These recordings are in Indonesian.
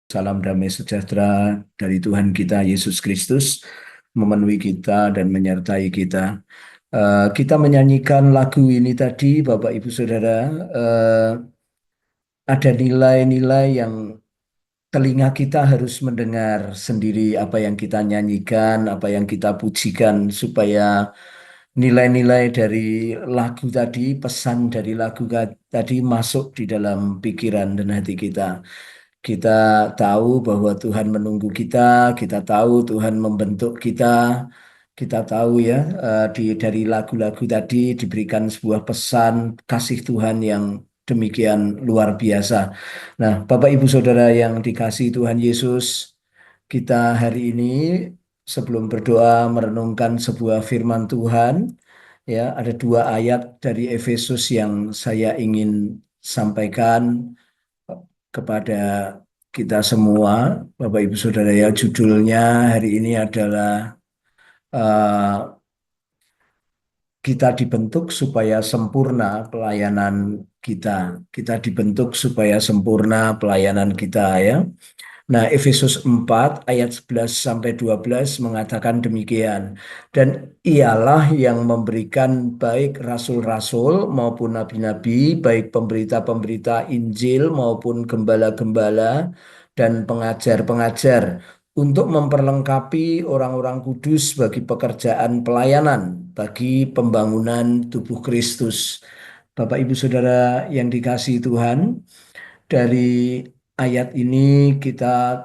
Salam damai sejahtera dari Tuhan kita Yesus Kristus memenuhi kita dan menyertai kita. Kita menyanyikan lagu ini tadi, Bapak Ibu Saudara. eh, ada nilai-nilai yang telinga kita harus mendengar sendiri apa yang kita nyanyikan, apa yang kita pujikan, supaya nilai-nilai dari lagu tadi, pesan dari lagu tadi masuk di dalam pikiran dan hati kita. Kita tahu bahwa Tuhan menunggu kita tahu Tuhan membentuk kita tahu ya, dari lagu-lagu tadi diberikan sebuah pesan kasih Tuhan yang demikian luar biasa. Nah, Bapak Ibu Saudara yang dikasihi Tuhan Yesus, kita hari ini sebelum berdoa merenungkan sebuah firman Tuhan, ya, ada dua ayat dari Efesus yang saya ingin sampaikan kepada kita semua, Bapak Ibu Saudara ya. Judulnya hari ini adalah eh, kita dibentuk supaya sempurna pelayanan kita. Kita dibentuk supaya sempurna pelayanan kita ya. Nah, Efesus 4 ayat 11 sampai 12 mengatakan demikian. Dan ialah yang memberikan baik rasul-rasul maupun nabi-nabi, baik pemberita-pemberita Injil maupun gembala-gembala dan pengajar-pengajar untuk memperlengkapi orang-orang kudus bagi pekerjaan pelayanan, bagi pembangunan tubuh Kristus. Bapak Ibu Saudara yang dikasihi Tuhan, dari ayat ini kita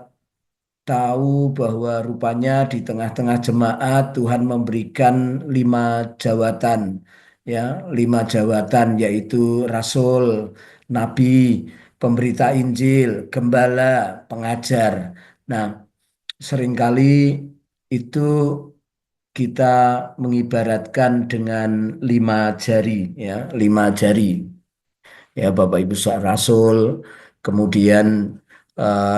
tahu bahwa rupanya di tengah-tengah jemaat Tuhan memberikan 5 jawatan, ya, 5 jawatan, yaitu rasul, nabi, pemberita Injil, gembala, pengajar. Nah, seringkali itu kita mengibaratkan dengan 5 jari, ya, 5 jari. Ya, Bapak Ibu Rasul, kemudian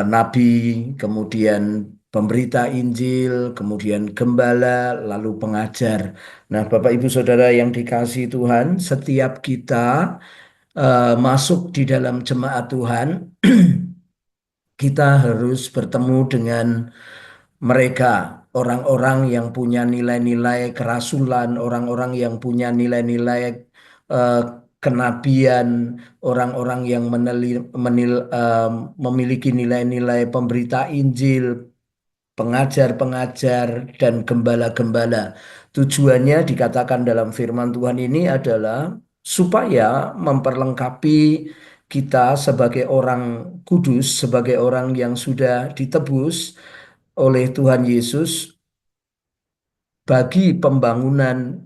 nabi, kemudian pemberita Injil, kemudian gembala, lalu pengajar. Nah, Bapak Ibu Saudara yang dikasihi Tuhan, setiap kita masuk di dalam jemaat Tuhan, kita harus bertemu dengan mereka, orang-orang yang punya nilai-nilai kerasulan, orang-orang yang punya nilai-nilai eh, kenabian, orang-orang yang memiliki nilai-nilai pemberita Injil, pengajar-pengajar, dan gembala-gembala. Tujuannya dikatakan dalam firman Tuhan ini adalah supaya memperlengkapi kita sebagai orang kudus, sebagai orang yang sudah ditebus oleh Tuhan Yesus bagi pembangunan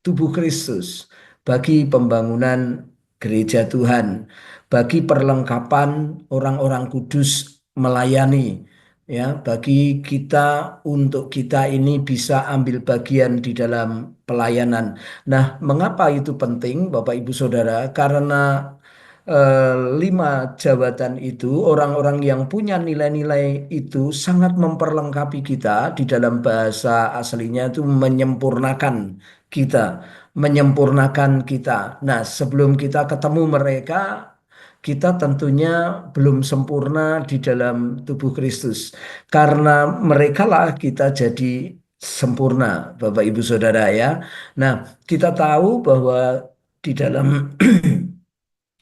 tubuh Kristus, bagi pembangunan gereja Tuhan, bagi perlengkapan orang-orang kudus melayani, ya, bagi kita untuk kita ini bisa ambil bagian di dalam pelayanan. Nah, mengapa itu penting, Bapak Ibu Saudara? Karena 5 jabatan itu, orang-orang yang punya nilai-nilai itu sangat memperlengkapi kita. Di dalam bahasa aslinya itu menyempurnakan kita, menyempurnakan kita. Nah, sebelum kita ketemu mereka, kita tentunya belum sempurna di dalam tubuh Kristus. Karena merekalah kita jadi sempurna, Bapak Ibu Saudara ya. Nah, kita tahu bahwa di dalam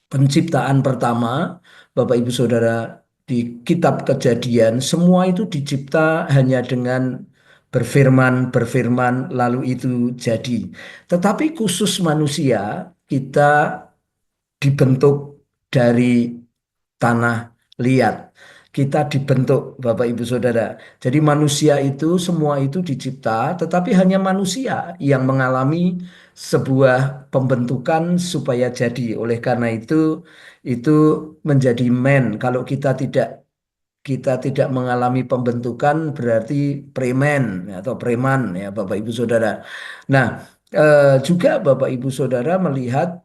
penciptaan pertama, Bapak Ibu Saudara, di kitab Kejadian, semua itu dicipta hanya dengan berfirman, lalu itu jadi. Tetapi khusus manusia, kita dibentuk dari tanah liat. Kita dibentuk, Bapak Ibu Saudara. Jadi manusia itu, semua itu dicipta, tetapi hanya manusia yang mengalami sebuah pembentukan supaya jadi. Oleh karena itu menjadi man. Kalau kita tidak mengalami pembentukan, berarti preman atau preman ya, Bapak Ibu Saudara. Nah, juga Bapak Ibu Saudara melihat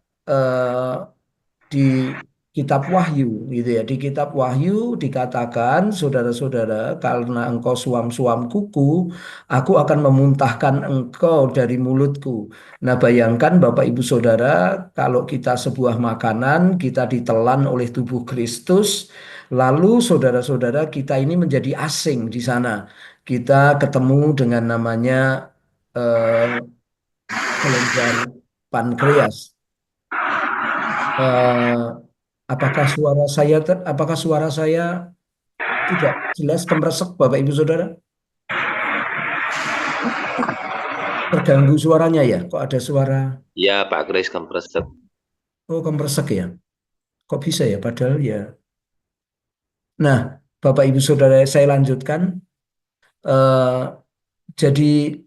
di kitab Wahyu gitu ya. Di kitab Wahyu dikatakan, saudara-saudara, karena engkau suam-suam kuku, aku akan memuntahkan engkau dari mulutku. Nah, bayangkan Bapak Ibu Saudara, kalau kita sebuah makanan, kita ditelan oleh tubuh Kristus, lalu saudara-saudara kita ini menjadi asing di sana. Kita ketemu dengan namanya kelenjar pankreas. Eh, apakah suara saya tidak jelas kemresek Bapak Ibu Saudara? Terganggu suaranya ya? Kok ada suara Ya, Pak Kris Kempresep. oh kemresek ya? Kok bisa ya? Padahal ya. Nah, Bapak Ibu Saudara saya lanjutkan. Eh, jadi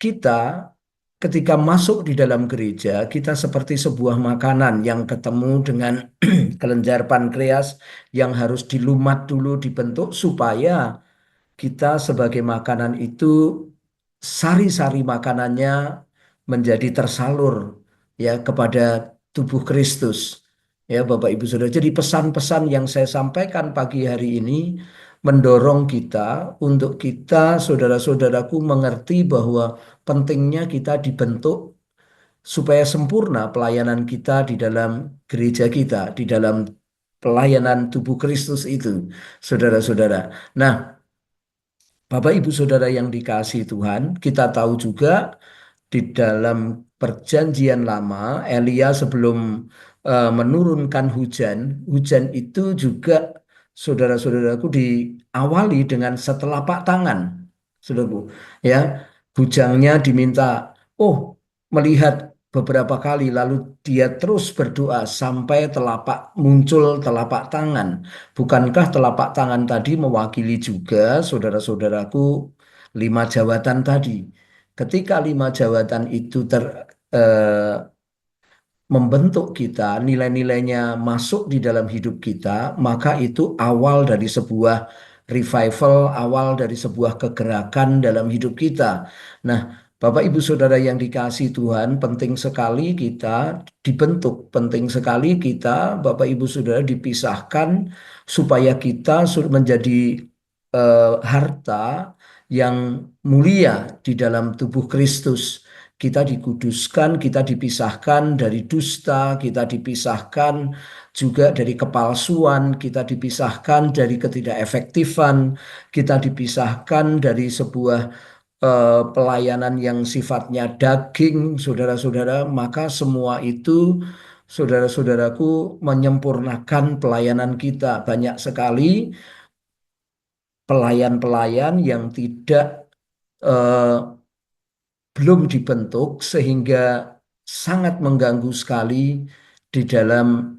kita ketika masuk di dalam gereja, kita seperti sebuah makanan yang ketemu dengan kelenjar pankreas yang harus dilumat dulu dibentuk supaya kita sebagai makanan itu sari-sari makanannya menjadi tersalur ya kepada tubuh Kristus. Ya Bapak Ibu Saudara. Jadi pesan-pesan yang saya sampaikan pagi hari ini mendorong kita untuk kita saudara-saudaraku mengerti bahwa pentingnya kita dibentuk supaya sempurna pelayanan kita di dalam gereja kita, di dalam pelayanan tubuh Kristus itu, saudara-saudara. Nah, Bapak Ibu Saudara yang dikasihi Tuhan, kita tahu juga di dalam perjanjian lama, Elia sebelum menurunkan hujan, hujan itu juga saudara-saudaraku diawali dengan setelapak tangan, saudaraku. Ya, bujangnya diminta, oh melihat beberapa kali, lalu dia terus berdoa sampai muncul telapak tangan. Bukankah telapak tangan tadi mewakili juga saudara-saudaraku lima jawatan tadi? Ketika lima jawatan itu eh, membentuk kita, nilai-nilainya masuk di dalam hidup kita, maka itu awal dari sebuah revival, awal dari sebuah kegerakan dalam hidup kita. Nah, Bapak Ibu Saudara yang dikasihi Tuhan, penting sekali kita dibentuk, penting sekali kita, Bapak Ibu Saudara, dipisahkan supaya kita menjadi harta yang mulia di dalam tubuh Kristus. Kita dikuduskan, kita dipisahkan dari dusta, kita dipisahkan juga dari kepalsuan, kita dipisahkan dari ketidakefektifan, kita dipisahkan dari sebuah pelayanan yang sifatnya daging, saudara-saudara, maka semua itu saudara-saudaraku menyempurnakan pelayanan kita. Banyak sekali pelayan-pelayan yang tidak eh, belum dibentuk sehingga sangat mengganggu sekali di dalam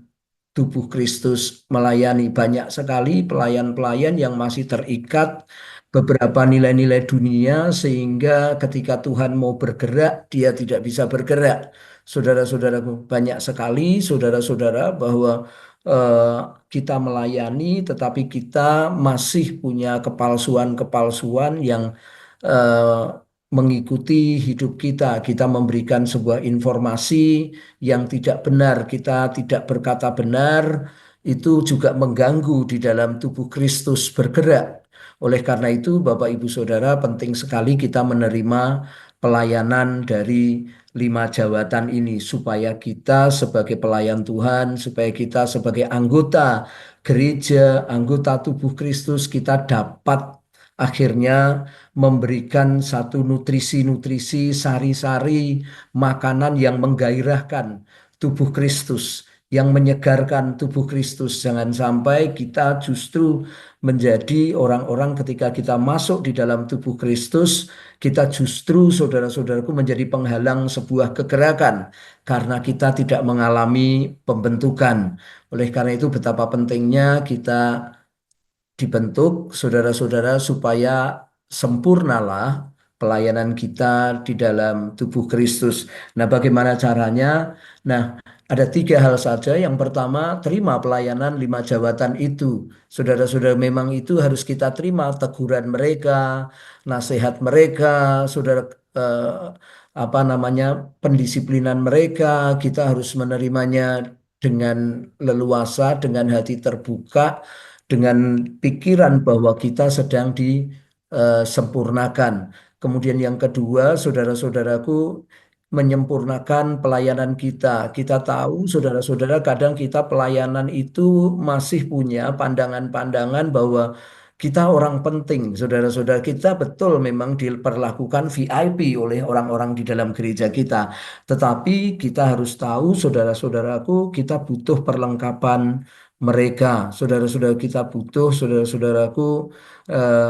tubuh Kristus melayani. Banyak sekali pelayan-pelayan yang masih terikat beberapa nilai-nilai dunia sehingga ketika Tuhan mau bergerak, dia tidak bisa bergerak. Saudara-saudaraku, banyak sekali saudara-saudara bahwa eh, kita melayani tetapi kita masih punya kepalsuan-kepalsuan yang eh, mengikuti hidup kita. Kita memberikan sebuah informasi yang tidak benar, kita tidak berkata benar, itu juga mengganggu di dalam tubuh Kristus bergerak. Oleh karena itu, Bapak Ibu Saudara, penting sekali kita menerima pelayanan dari lima jawatan ini, supaya kita sebagai pelayan Tuhan, supaya kita sebagai anggota gereja, anggota tubuh Kristus, kita dapat akhirnya memberikan satu nutrisi-nutrisi, sari-sari makanan yang menggairahkan tubuh Kristus, yang menyegarkan tubuh Kristus. Jangan sampai kita justru menjadi orang-orang ketika kita masuk di dalam tubuh Kristus, kita justru saudara-saudaraku menjadi penghalang sebuah kegerakan karena kita tidak mengalami pembentukan. Oleh karena itu betapa pentingnya kita dibentuk saudara-saudara supaya sempurnalah pelayanan kita di dalam tubuh Kristus. Nah, bagaimana caranya? Nah, ada tiga hal saja. Yang pertama, terima pelayanan lima jawatan itu. Saudara-saudara, memang itu harus kita terima teguran mereka, nasihat mereka, saudara apa namanya pendisiplinan mereka. Kita harus menerimanya dengan leluasa, dengan hati terbuka, dengan pikiran bahwa kita sedang disempurnakan. Kemudian yang kedua, saudara-saudaraku, menyempurnakan pelayanan kita. Kita tahu, saudara-saudara, kadang kita pelayanan itu masih punya pandangan-pandangan bahwa kita orang penting, saudara-saudara. Kita betul memang diperlakukan VIP oleh orang-orang di dalam gereja kita. Tetapi kita harus tahu, saudara-saudaraku, kita butuh perlengkapan mereka. Saudara-saudara kita butuh, saudara-saudaraku,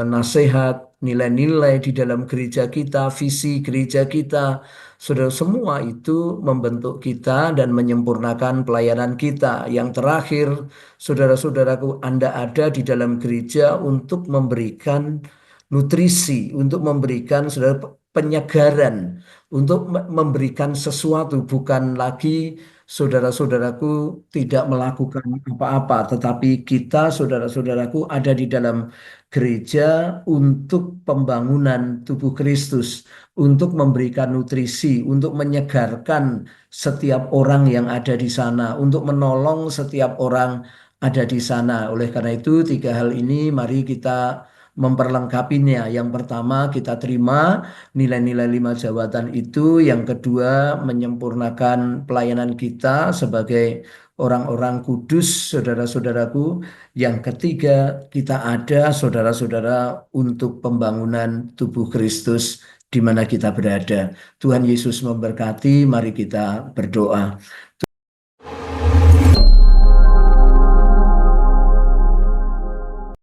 nasihat, nilai-nilai di dalam gereja kita, visi gereja kita. Saudara, semua itu membentuk kita dan menyempurnakan pelayanan kita. Yang terakhir, saudara-saudaraku, Anda ada di dalam gereja untuk memberikan nutrisi, untuk memberikan saudara penyegaran, untuk memberikan sesuatu, bukan lagi saudara-saudaraku tidak melakukan apa-apa, tetapi kita, saudara-saudaraku, ada di dalam gereja untuk pembangunan tubuh Kristus, untuk memberikan nutrisi, untuk menyegarkan setiap orang yang ada di sana, untuk menolong setiap orang ada di sana. Oleh karena itu, tiga hal ini mari kita memperlengkapinya. Yang pertama, kita terima nilai-nilai lima jabatan itu. Yang kedua, menyempurnakan pelayanan kita sebagai orang-orang kudus, saudara-saudaraku. Yang ketiga, kita ada, saudara-saudara, untuk pembangunan tubuh Kristus di mana kita berada. Tuhan Yesus memberkati, mari kita berdoa.